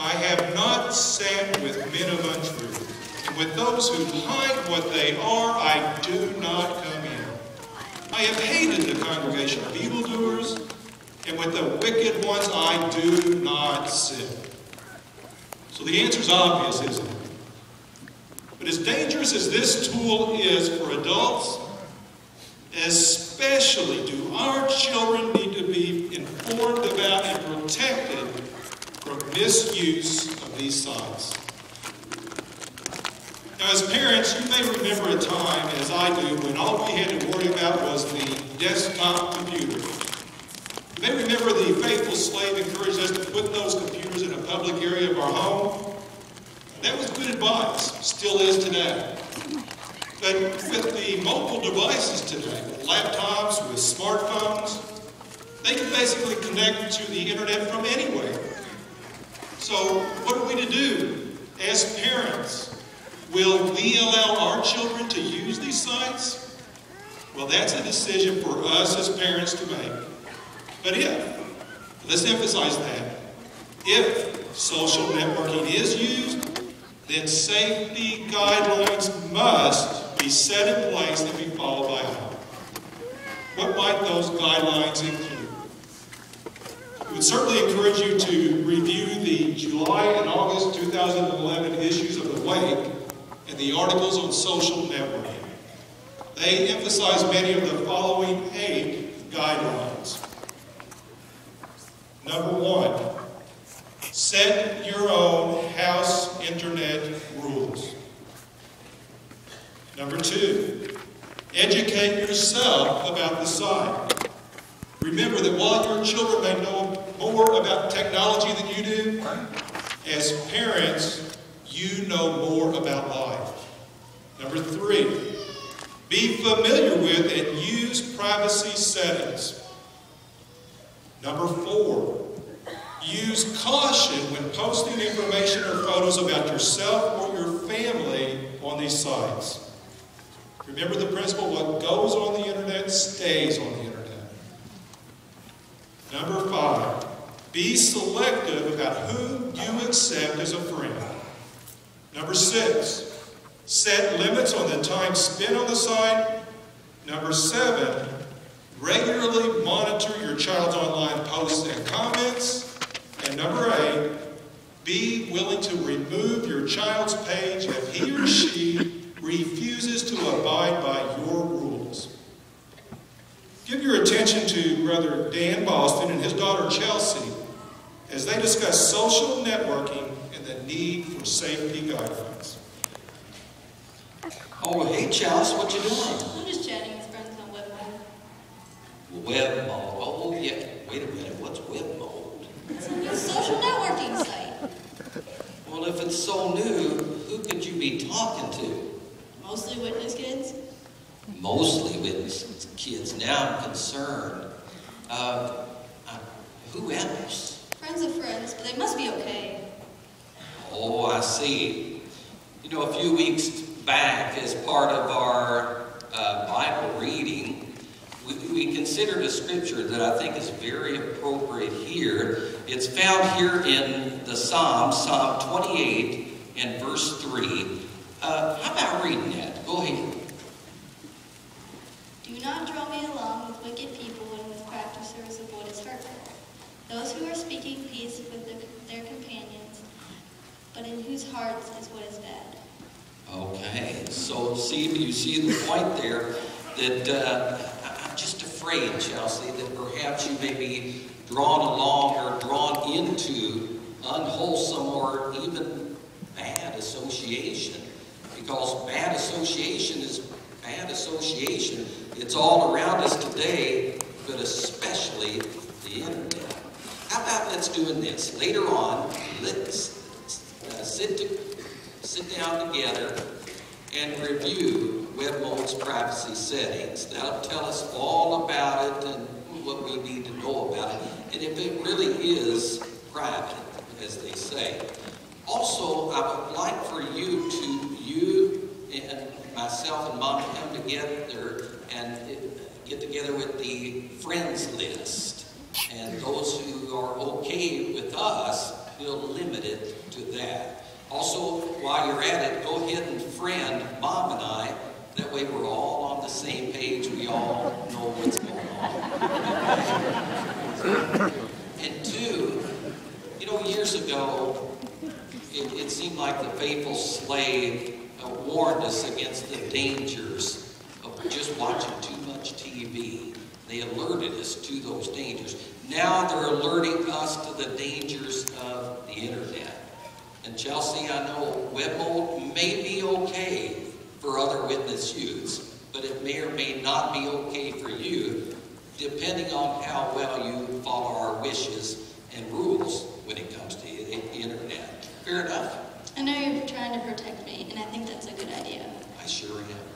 I have not sat with men of untruth, and with those who hide what they are, I do not come in. I have hated the congregation of evildoers, and with the wicked ones I do not sit. So the answer is obvious, isn't it? But as dangerous as this tool is for adults, especially do our children need to be informed about and protected from misuse of these sites. Now, as parents, you may remember a time, as I do, when all we had to worry about was the desktop computer. You may remember the faithful slave encouraged us to put those computers in a public area of our home. That was good advice, still is today. But with the mobile devices today, with laptops, with smartphones, they can basically connect to the internet from anywhere. So what are we to do as parents? Will we allow our children to use these sites? Well, that's a decision for us as parents to make. But let's emphasize that, if social networking is used, then safety guidelines must be set in place and be followed by all. What might those guidelines include? We would certainly encourage you to review the July and August 2011 issues of The Wake and the articles on social networking. They emphasize many of the following 8 guidelines. Number 1, set your own house internet rules. Number 2, educate yourself about the site. Remember that while your children may know more about technology than you do, as parents, you know more about life. Number 3, be familiar with and use privacy settings. Number 4, use caution when posting information or photos about yourself or your family on these sites. Remember the principle, what goes on the internet stays on the internet. Number 5, be selective about who you accept as a friend. Number 6, set limits on the time spent on the site. Number 7, regularly monitor your child's online posts and comments. And number 8, be willing to remove your child's page if he or she refuses to abide by your rules. Give your attention to Brother Dan Boston and his daughter Chelsea as they discuss social networking and the need for safety guidelines. Oh, hey Chelsea, what you doing? I'm just chatting with friends on WebMode. WebMode, oh yeah. Wait a minute, what's WebMode? It's a new social networking site. Well, if it's so new, who could you be talking to? Mostly witness kids. Mostly witness kids. Now I'm concerned. Who else? Friends of friends, but they must be okay. Oh, I see. You know, a few weeks back, as part of our Bible reading, we considered a scripture that I think is very appropriate here. It's found here in the Psalm 28 and verse 3. How about reading that? Go ahead. Do not draw me along with wicked people and with practitioners of what is hurtful, those who are speaking peace with their companions, but in whose hearts is what is bad. Okay, so you see the point there that I'm just afraid, Chelsea, that perhaps you may be drawn along or drawn into unwholesome or even bad association. Because bad association is bad association. It's all around us today, but especially the internet. How about let's do this? Later on, let's sit down together and review WebMode's privacy settings. That'll tell us all about it and what we need to know about it, and if it really is private, as they say. Also, I would like for you and myself and Mom to come together and get together with the friends list. And those who are okay with us we'll limit it to that. Also, while you're at it, go ahead and friend Mom and I. That way we're all on the same page. We all know what's going on. And two, you know, years ago, it seemed like the faithful slave warned us against the dangers of just watching too much TV. They alerted us to those dangers. Now they're alerting us to the dangers of the internet. And Chelsea, I know web mold may be okay for other witness youths, but it may or may not be okay for you, depending on how well you follow our wishes and rules when it comes to the internet. Fair enough? I know you're trying to protect me, and I think that's a good idea. I sure am.